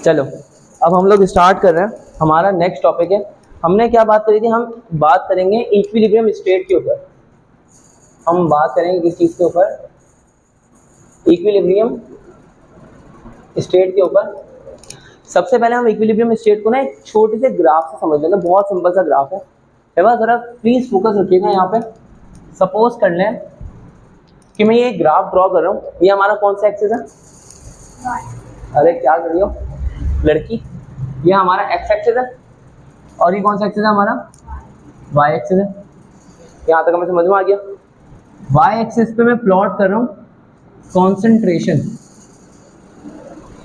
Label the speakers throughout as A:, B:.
A: चलो अब हम लोग स्टार्ट कर रहे हैं। हमारा नेक्स्ट टॉपिक है, हमने क्या बात करी थी, हम बात करेंगे इक्विलिब्रियम स्टेट के ऊपर। हम बात करेंगे किस चीज़ के ऊपर? इक्विलिब्रियम स्टेट के ऊपर। सबसे पहले हम इक्विलिब्रियम स्टेट को ना एक छोटे से ग्राफ से समझ लेंगे। बहुत सिंपल सा ग्राफ है। बस ज़रा प्लीज़ फोकस रखिएगा यहाँ पे। सपोज कर लें कि मैं ये ग्राफ ड्रॉ कर रहा हूँ। ये हमारा कौन सा एक्सिस है? अरे क्या कर रही हो लड़की? ये हमारा एक्स एक्सिस है और ये कौन सा एक्सिस है? हमारा वाई एक्सिस है। यहाँ तक हमें समझ में आ गया। वाई एक्सिस पे मैं प्लॉट कर रहा हूँ कॉन्सेंट्रेशन।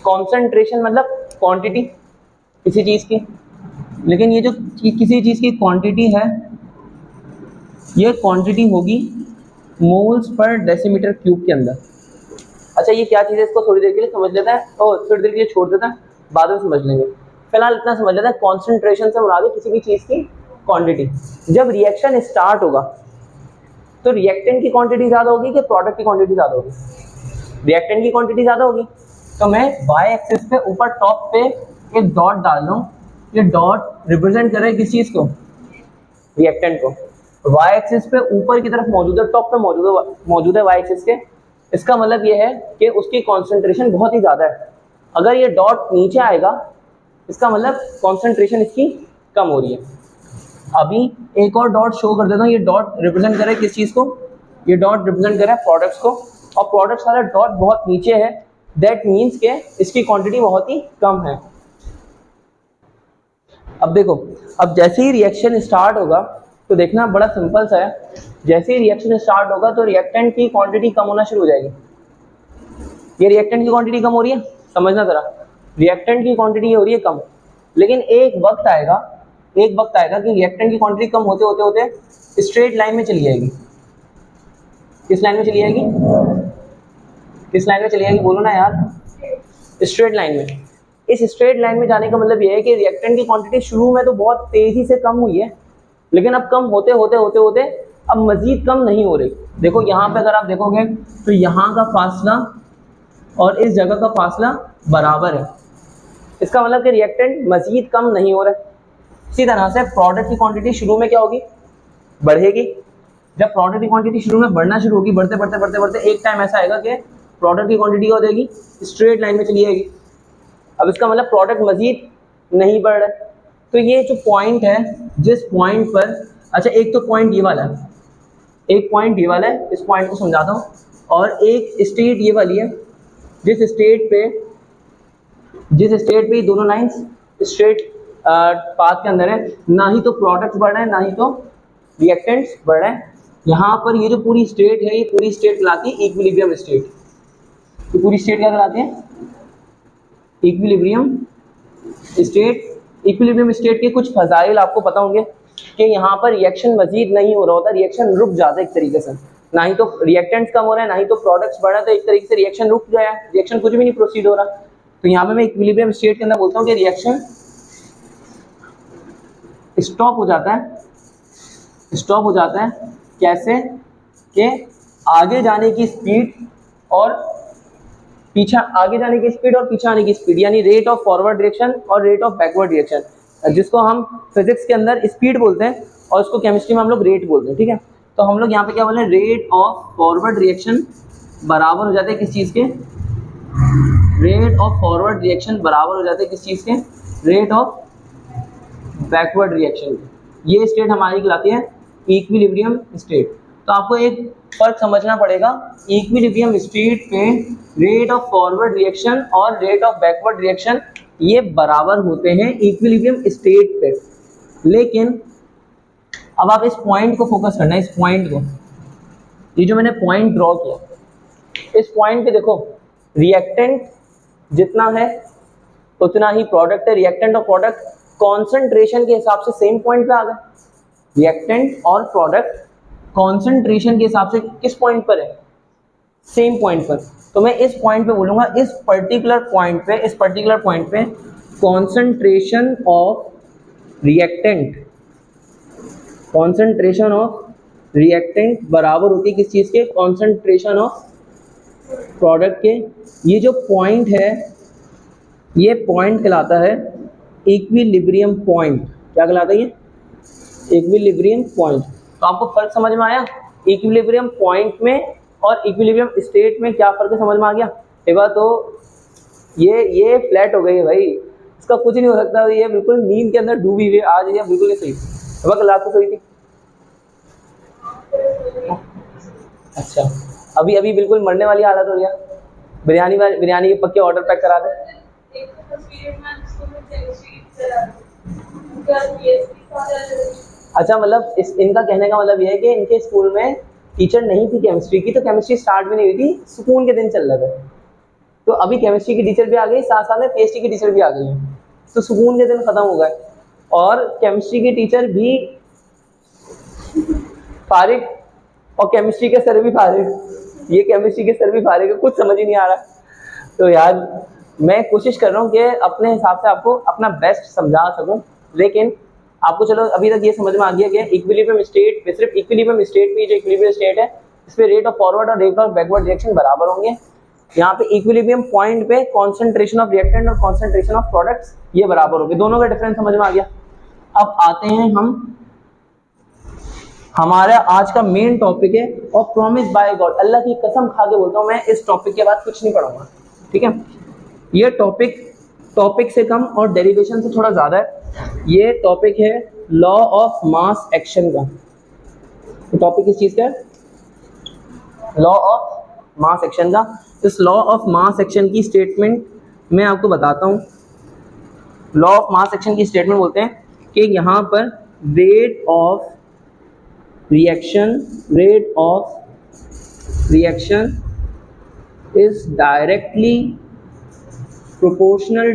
A: कॉन्सेंट्रेशन मतलब क्वांटिटी किसी चीज़ की, लेकिन ये जो किसी चीज़ की क्वांटिटी है, ये क्वांटिटी होगी मोल्स पर डेसीमीटर क्यूब के अंदर। अच्छा ये क्या चीज़ है, इसको थोड़ी देर के लिए समझ लेते हैं और थोड़ी देर के लिए छोड़ देते हैं, बाद में समझ लेंगे। फिलहाल इतना समझ लेते हैं, कॉन्सेंट्रेशन से मुराद है किसी भी चीज़ की क्वांटिटी। जब रिएक्शन स्टार्ट होगा तो रिएक्टेंट की क्वांटिटी ज़्यादा होगी कि प्रोडक्ट की क्वांटिटी ज़्यादा होगी? रिएक्टेंट की क्वांटिटी ज़्यादा होगी। तो मैं वाई एक्सिस पे ऊपर टॉप पे एक डॉट डाल रहा हूँ। ये डॉट रिप्रेजेंट कर रहा है किस चीज़ को? रिएक्टेंट को। वाई एक्सिस पे ऊपर की तरफ मौजूद है, टॉप पे मौजूद है वाई एक्सिस के। इसका मतलब ये है कि उसकी कॉन्सेंट्रेशन बहुत ही ज़्यादा है। अगर ये डॉट नीचे आएगा इसका मतलब कॉन्सेंट्रेशन इसकी कम हो रही है। अभी एक और डॉट शो कर देता हूँ। ये डॉट रिप्रेजेंट करे किस चीज़ को? ये डॉट रिप्रेजेंट करे प्रोडक्ट्स को, और प्रोडक्ट्स वाला डॉट बहुत नीचे है। दैट मीन्स के इसकी क्वांटिटी बहुत ही कम है। अब देखो, अब जैसे ही रिएक्शन स्टार्ट होगा तो देखना बड़ा सिंपल सा है। जैसे ही रिएक्शन स्टार्ट होगा तो रिएक्टेंट की क्वांटिटी कम होना शुरू हो जाएगी। ये रिएक्टेंट की क्वांटिटी कम हो रही है, समझना जरा। रिएक्टेंट की क्वांटिटी हो रही है कम, लेकिन एक वक्त आएगा कि रिएक्टेंट की क्वांटिटी कम होते होते होते स्ट्रेट लाइन में चली जाएगी। किस लाइन में चली जाएगी? किस लाइन में चली जाएगी? बोलो ना यार। स्ट्रेट लाइन में। इस स्ट्रेट लाइन में जाने का मतलब ये है कि रिएक्टेंट की क्वांटिटी शुरू में तो बहुत तेजी से कम हुई है, लेकिन अब कम होते होते अब मजीद कम नहीं हो रही। देखो यहाँ पे अगर आप देखोगे तो यहाँ का फासला और इस जगह का फासला बराबर है। इसका मतलब कि रिएक्टेंट मजीद कम नहीं हो रहा है। इसी तरह से प्रोडक्ट की क्वांटिटी शुरू में क्या होगी? बढ़ेगी। जब प्रोडक्ट की क्वांटिटी शुरू में बढ़ना शुरू होगी, बढ़ते एक टाइम ऐसा आएगा कि प्रोडक्ट की क्वांटिटी हो जाएगी स्ट्रेट लाइन में चली जाएगी। अब इसका मतलब प्रोडक्ट मजीद नहीं बढ़ रहा है। तो ये जो पॉइंट है, जिस पॉइंट पर, अच्छा एक तो पॉइंट ये वाला है, एक पॉइंट ये वाला है, इस पॉइंट को समझाता हूँ, और एक स्टेट ये वाली है जिस स्टेट पे ये दोनों लाइंस स्ट्रेट पाथ के अंदर है। ना ही तो प्रोडक्ट्स बढ़ रहे हैं, ना ही तो रिएक्टेंट्स बढ़ रहे हैं। यहाँ पर ये जो पूरी स्टेट है, ये पूरी स्टेट कहलाती है इक्विलिब्रियम स्टेट। ये पूरी स्टेट क्या कहलाती है? Equilibrium state. इक्विलिब्रियम स्टेट के कुछ फजाइल आपको पता होंगे कि यहाँ पर रिएक्शन मजीद नहीं हो रहा होता, रिएक्शन रुक जाता है एक तरीके से। ना ही तो रिएक्टेंट्स कम हो रहे हैं, ना ही तो प्रोडक्ट्स बढ़ रहे हैं, तो एक तरीके से रिएक्शन रुक गया है, रिएक्शन कुछ भी नहीं प्रोसीड हो रहा। तो यहाँ पे मैं इक्विलिब्रियम स्टेट के अंदर बोलता हूँ कि रिएक्शन स्टॉप हो जाता है। स्टॉप हो जाता है कैसे? कि आगे जाने की स्पीड और पीछे आगे जाने की स्पीड और पीछे आने की स्पीड, यानी रेट ऑफ फॉरवर्ड डायरेक्शन और रेट ऑफ बैकवर्ड डायरेक्शन, जिसको हम फिजिक्स के अंदर स्पीड बोलते हैं और उसको केमिस्ट्री में हम लोग रेट बोलते हैं। ठीक है, तो हम लोग यहाँ पे क्या बोले? रेट ऑफ फॉरवर्ड डायरेक्शन बराबर हो जाते हैं किस चीज़ के? रेट ऑफ फॉरवर्ड रिएक्शन बराबर हो जाते हैं किस चीज़ के? Rate of backward reaction. ये स्टेट हमारी कहलाती है इक्विलिब्रियम स्टेट। तो आपको एक फर्क समझना पड़ेगा, इक्विलिब्रियम स्टेट पे रेट ऑफ फॉरवर्ड रिएक्शन और रेट ऑफ बैकवर्ड रिएक्शन ये बराबर होते हैं इक्विलिब्रियम स्टेट पे। लेकिन अब आप इस पॉइंट को फोकस करना है, इस पॉइंट को, ये जो मैंने पॉइंट ड्रॉ किया, इस पॉइंट पे देखो, रिएक्टेंट जितना है उतना ही प्रोडक्ट है। रिएक्टेंट और प्रोडक्ट कॉन्सेंट्रेशन के हिसाब से सेम पॉइंट पे आ गए। रिएक्टेंट और प्रोडक्ट कॉन्सेंट्रेशन के हिसाब से किस पॉइंट पर है? सेम पॉइंट पर। तो मैं इस पॉइंट पे बोलूँगा, इस पर्टिकुलर पॉइंट पे कॉन्सेंट्रेशन ऑफ रिएक्टेंट बराबर होती है किस चीज़ के? कॉन्सेंट्रेशन ऑफ प्रोडक्ट के। ये जो पॉइंट है ये पॉइंट कहलाता है इक्विलिब्रियम पॉइंट। क्या कहलाता है ये? Equilibrium point. तो आपको फर्क समझ में आया? इक्विलिब्रियम पॉइंट में और इक्विलिब्रियम स्टेट में क्या फर्क है, समझ में आ गया? एक बार तो ये फ्लैट हो गई है भाई, इसका कुछ नहीं हो सकता, ये बिल्कुल नींद के अंदर डूबी हुई आज, ये बिल्कुल ही सही। कल रात को सही थी। अच्छा, अभी अभी बिल्कुल मरने वाली हालत हो गया। बिरयानी के पक्के ऑर्डर पैक करा दे। अच्छा, मतलब इनका कहने का मतलब यह है कि इनके स्कूल में टीचर नहीं थी केमिस्ट्री की, तो केमिस्ट्री स्टार्ट भी नहीं हुई थी, सुकून के दिन चल रहे थे। तो अभी केमिस्ट्री की टीचर भी आ गई, साथ साथ में पीएचडी की टीचर भी आ गई है, तो सुकून के दिन खत्म हो गए। और केमिस्ट्री की टीचर भी फारिग और केमिस्ट्री के सर भी फारिग। ये केमिस्ट्री के सर भी फारिग है, कुछ समझ ही नहीं आ रहा। तो यार मैं कोशिश कर रहा हूँ कि अपने हिसाब से आपको अपना बेस्ट समझा सकूं, लेकिन आपको चलो अभी तक ये समझ में आ गया कि इक्विलिब्रियम स्टेट पे, सिर्फ इक्विलिब्रियम स्टेट पे जो इक्विलिब्रियम स्टेट है इस पे रेट ऑफ फॉरवर्ड और रेट ऑफ बैकवर्ड रिएक्शन बराबर होंगे। यहाँ पे इक्विलिब्रियम पॉइंट पे कॉन्सेंट्रेशन ऑफ रिएक्टेंट और कॉन्सेंट्रेशन ऑफ प्रोडक्ट्स ये बराबर होंगे। दोनों का डिफरेंस समझ में आ गया। अब आते हैं हम, हमारा आज का मेन टॉपिक है, और प्रॉमिस बाय गॉड, अल्लाह की कसम खा के बोलता हूँ मैं इस टॉपिक के बाद कुछ नहीं पढ़ूंगा, ठीक है? ये टॉपिक से कम और डेरिवेशन से थोड़ा ज़्यादा है। ये टॉपिक है लॉ ऑफ मास एक्शन का। तो टॉपिक किस चीज़ का है? लॉ ऑफ मास एक्शन का। इस लॉ ऑफ मास एक्शन की स्टेटमेंट मैं आपको बताता हूँ। लॉ ऑफ मास एक्शन की स्टेटमेंट बोलते हैं कि यहाँ पर rate of reaction is directly proportional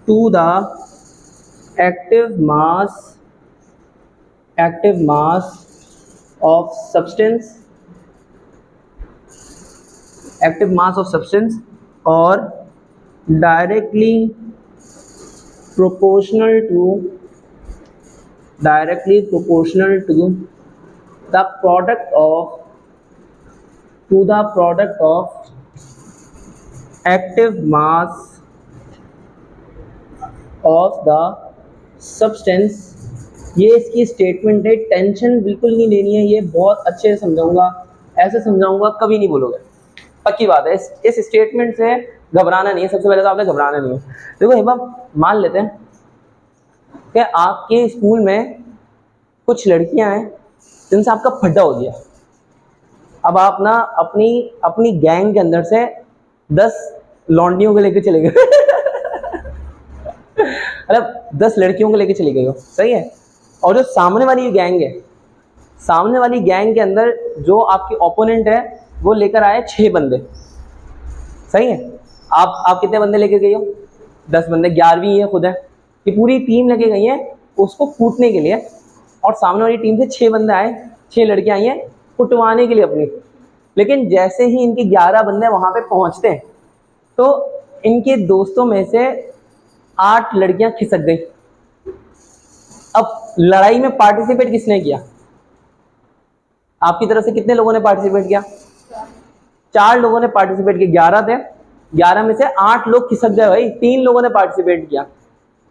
A: to the active mass of substance, or directly proportional to the product of active mass of the substance। ये इसकी स्टेटमेंट है। टेंशन बिल्कुल नहीं लेनी है, ये बहुत अच्छे से समझाऊंगा, ऐसे समझाऊंगा कभी नहीं बोलोगे, पक्की बात है। इस स्टेटमेंट से घबराना नहीं है। सबसे पहले तो आपने घबराना नहीं है। देखो एक बार मान लेते हैं कि आपके स्कूल में कुछ लड़कियां हैं जिनसे आपका फड्डा हो गया। अब आप ना अपनी गैंग के अंदर से 10 लौंडियों को लेकर चले गए मतलब 10 लड़कियों को लेकर चले गए हो, सही है? और जो सामने वाली गैंग है, सामने वाली गैंग के अंदर जो आपके ओपोनेंट है वो लेकर आए 6 बंदे, सही है? आप कितने बंदे लेके गए हो? 10 बंदे, 11वीं ये खुद है। ये पूरी टीम लेके गई है उसको कूटने के लिए, और सामने वाली टीम से 6 बंदे आए, 6 लड़कियां आई हैं कुटवाने के लिए अपनी। लेकिन जैसे ही इनके 11 बंदे वहां पे पहुंचते हैं तो इनके दोस्तों में से 8 लड़कियां खिसक गई। अब लड़ाई में पार्टिसिपेट किसने किया? आपकी तरफ से कितने लोगों ने पार्टिसिपेट किया? 4 लोगों ने पार्टिसिपेट किया। 11 थे, 11 में से 8 लोग खिसक गए भाई। 3 लोगों ने पार्टिसिपेट किया।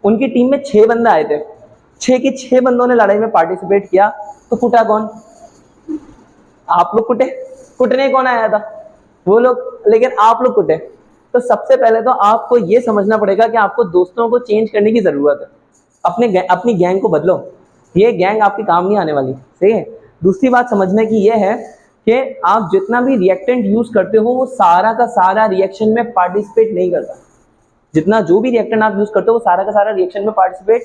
A: उनकी टीम में 6 बंदे आए थे, 6 के 6 बंदों ने लड़ाई में पार्टिसिपेट किया। तो कुटा कौन? आप लोग कुटे। कुटने कौन आया था? वो लोग, लेकिन आप लोग कुटे। तो सबसे पहले तो आपको ये समझना पड़ेगा कि आपको दोस्तों को चेंज करने की जरूरत है। अपनी गैंग को बदलो, ये गैंग आपके काम नहीं आने वाली, सही है? दूसरी बात समझने की ये है कि आप जितना भी रिएक्टेंट यूज करते हो वो सारा का सारा रिएक्शन में पार्टिसिपेट नहीं करता। जितना जो भी रिएक्टेंट आप यूज करते हो वो सारा का सारा रिएक्शन में पार्टिसिपेट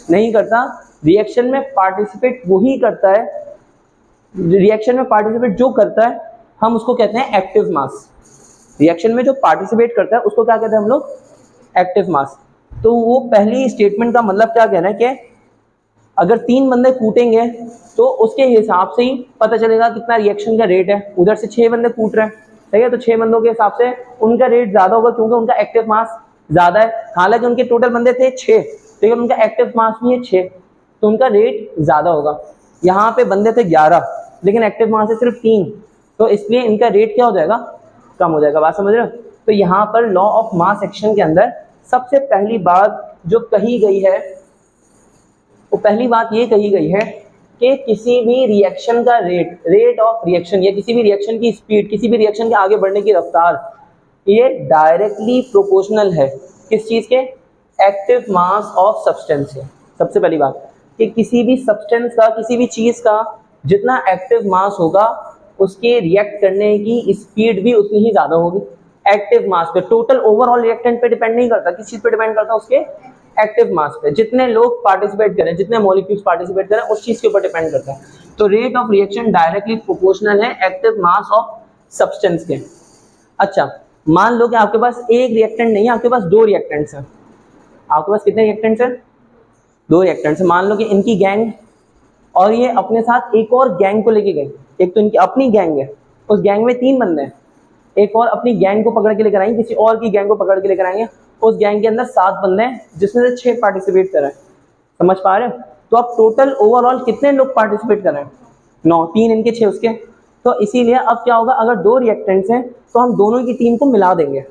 A: नहीं करता। रिएक्शन में पार्टिसिपेट वही करता है, रिएक्शन में पार्टिसिपेट जो करता है हम उसको कहते हैं एक्टिव मास। रिएक्शन में जो पार्टिसिपेट करता है उसको क्या कहते हैं हम लोग? Active mass. तो वो पहली स्टेटमेंट का मतलब क्या कहना है कि अगर 3 बंदे कूटेंगे तो उसके हिसाब से ही पता चलेगा कितना रिएक्शन का रेट है। उधर से 6 बंदे कूट रहे हैं, ठीक है? तो 6 बंदों के हिसाब से उनका रेट ज्यादा होगा क्योंकि उनका एक्टिव मास ज्यादा है। हालांकि उनके टोटल बंदे थे 6, लेकिन उनका एक्टिव मास भी है 6, तो उनका रेट ज्यादा होगा। यहाँ पे बंदे थे 11 लेकिन एक्टिव मास है सिर्फ 3, तो इसलिए इनका रेट क्या हो जाएगा? कम हो जाएगा। बात समझ रहे हो? तो यहाँ पर लॉ ऑफ मास एक्शन के अंदर सबसे पहली बात जो कही गई है, वो पहली बात ये कही गई है कि किसी भी रिएक्शन का रेट ऑफ रिएक्शन या किसी भी रिएक्शन की स्पीड, किसी भी रिएक्शन के आगे बढ़ने की रफ्तार, ये डायरेक्टली प्रोपोर्शनल है किस चीज़ के? एक्टिव मास ऑफ सब्सटेंस से। सबसे पहली बात कि किसी भी सब्सटेंस का, किसी भी चीज़ का जितना एक्टिव मास होगा उसके रिएक्ट करने की स्पीड भी उतनी ही ज़्यादा होगी। एक्टिव मास पे, टोटल ओवरऑल रिएक्टेंट पे डिपेंड नहीं करता, किस चीज़ पे डिपेंड करता है? उसके एक्टिव मास पे। जितने लोग पार्टिसिपेट करें, जितने मॉलिक्यूल्स पार्टिसिपेट करें, उस चीज़ के ऊपर डिपेंड करता है। तो rate of reaction directly proportional है एक्टिव मास ऑफ सब्सटेंस के। अच्छा, मान लो कि आपके पास एक रिएक्टेंट नहीं है, आपके पास दो रिएक्टेंट्स हैं। आपके पास कितने रिएक्टेंट्स हैं? दो रिएक्टेंट्स। मान लो कि इनकी गैंग और ये अपने साथ एक और गैंग को लेके गई। एक तो इनकी अपनी गैंग है, उस गैंग में 3 बंदे हैं, एक और अपनी गैंग को पकड़ के लेकर आएंगे, किसी और की गैंग को पकड़ के लेकर आएंगे, उस गैंग के अंदर 7 बंदे हैं जिसमें से 6 पार्टिसिपेट कर रहे हैं। समझ पा रहे हो? तो अब टोटल ओवरऑल कितने लोग पार्टिसिपेट कर रहे हैं? 9, 3 इनके 6 उसके। तो इसीलिए अब क्या होगा, अगर 2 रिएक्टेंट्स हैं तो हम दोनों की टीम को मिला देंगे।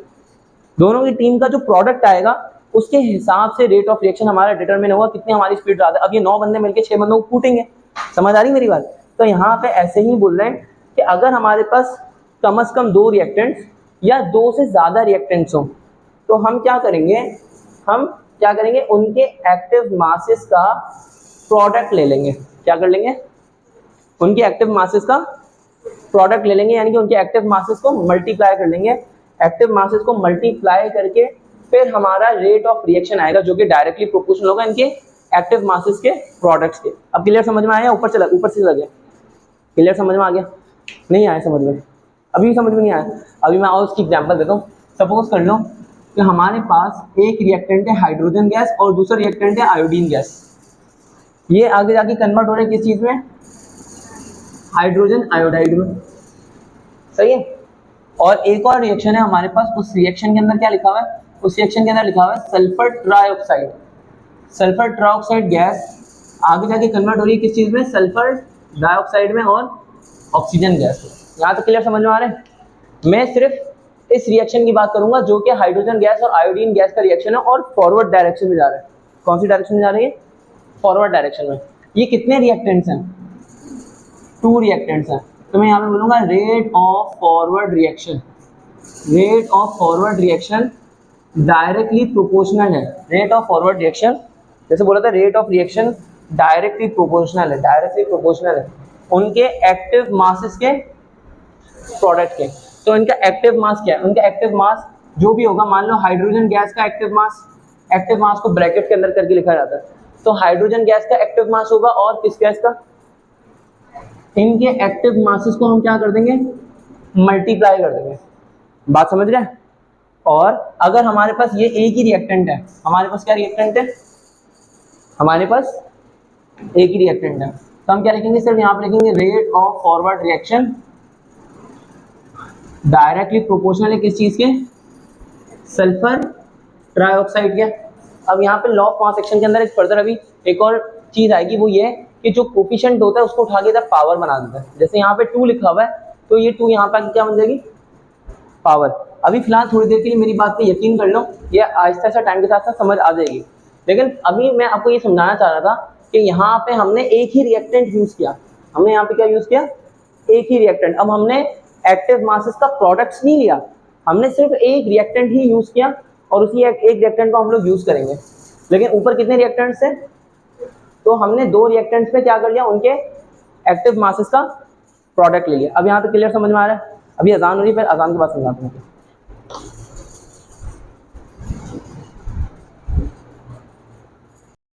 A: दोनों की टीम का जो प्रोडक्ट आएगा उसके हिसाब से रेट ऑफ रिएक्शन हमारा डिटरमिन होगा, कितनी हमारी स्पीड ज़्यादा है। अब ये 9 बंदे मिलकर 6 बंदों को कूटेंगे। समझ आ रही मेरी बात? तो यहाँ पे ऐसे ही बोल रहे हैं कि अगर हमारे पास कम से कम 2 रिएक्टेंट्स या 2 से ज़्यादा रिएक्टेंट्स हों तो हम क्या करेंगे, उनके एक्टिव मासेस का प्रोडक्ट ले लेंगे। क्या कर लेंगे? उनके एक्टिव मासेस का प्रोडक्ट ले लेंगे, यानी कि उनके एक्टिव मासेस को मल्टीप्लाई कर लेंगे। एक्टिव मासेस को मल्टीप्लाई करके फिर हमारा रेट ऑफ रिएक्शन आएगा जो कि डायरेक्टली प्रोपोर्शनल होगा इनके एक्टिव मासेस के प्रोडक्ट्स के। अब क्लियर समझ में आया? ऊपर से चला गया? क्लियर समझ में आ गया? नहीं आया समझ में? अभी समझ में नहीं आया? अभी मैं और उसकी एग्जांपल देता हूँ। सपोज कर लो कि हमारे पास एक रिएक्टेंट है हाइड्रोजन गैस और दूसरा रिएक्टेंट है आयोडीन गैस। ये आगे जाके कन्वर्ट हो रहा है किस चीज़ में? हाइड्रोजन आयोडाइड में। सही है? और एक और रिएक्शन है हमारे पास, उस रिएक्शन के अंदर क्या लिखा हुआ है? उस रिएक्शन के अंदर लिखा हुआ है sulphur trioxide. Sulphur trioxide gas आगे जाके कन्वर्ट हो रही है किस चीज़ में? सल्फर डाइऑक्साइड में और ऑक्सीजन गैस में। यहाँ तो क्लियर समझ में आ रहा है? मैं सिर्फ इस रिएक्शन की बात करूंगा जो कि हाइड्रोजन गैस और आयोडीन गैस का रिएक्शन है और फॉरवर्ड डायरेक्शन में जा रहा है। कौन सी डायरेक्शन में जा रही है? फॉरवर्ड डायरेक्शन में। ये कितने रिएक्टेंट्स हैं? 2 रिएक्टेंट्स हैं। तो मैं यहाँ पे बोलूँगा rate of forward reaction. Rate of forward reaction directly proportional है। रेट ऑफ फॉरवर्ड रिएक्शन, जैसे बोला था, rate of reaction directly proportional है। डायरेक्टली प्रोपोर्शनल है उनके एक्टिव मासेस के प्रोडक्ट के। तो इनका एक्टिव मास क्या है? उनका एक्टिव मास जो भी होगा, मान लो हाइड्रोजन गैस का एक्टिव मास को ब्रैकेट के अंदर करके लिखा जाता है। तो हाइड्रोजन गैस का एक्टिव मास होगा और किस गैस का? इनके एक्टिव मासेस को हम क्या कर देंगे? मल्टीप्लाई कर देंगे। बात समझ रहे हैं? और अगर हमारे पास ये एक ही रिएक्टेंट है, हमारे पास क्या रिएक्टेंट है? हमारे पास एक ही रिएक्टेंट है, तो हम क्या लिखेंगे? सिर्फ यहाँ पे लिखेंगे rate of forward reaction directly proportional है किस चीज़ के? सल्फर ट्राइऑक्साइड के। अब यहाँ पे लॉ ऑफ मास एक्शन के अंदर एक फर्दर अभी एक और चीज़ आएगी, वो ये कि जो कोफिशिएंट होता है उसको उठा के इधर पावर बना देता है। जैसे यहाँ पे 2 लिखा हुआ है तो ये 2 यहाँ पर क्या बन जाएगी? पावर। अभी फिलहाल थोड़ी देर के लिए मेरी बात पे यकीन कर लो, ये आहिस्ता आहिस्ता टाइम के साथ साथ समझ आ जाएगी। लेकिन अभी मैं आपको ये समझाना चाह रहा था कि यहाँ पे हमने एक ही रिएक्टेंट यूज़ किया। हमने यहाँ पे क्या यूज़ किया? एक ही रिएक्टेंट। अब हमने एक्टिव मासेस का प्रोडक्ट्स नहीं लिया, हमने सिर्फ एक रिएक्टेंट ही यूज़ किया और उसी एक रिएक्टेंट को हम लोग यूज़ करेंगे। लेकिन ऊपर कितने रिएक्टेंट्स हैं? तो हमने 2 रिएक्टेंट्स पे क्या कर लिया? उनके एक्टिव मासेस का प्रोडक्ट ले लिया। अब यहाँ पे क्लियर समझ में आ रहा है? अभी अजान हो रही है, फिर अजान के बाद समझाते हैं।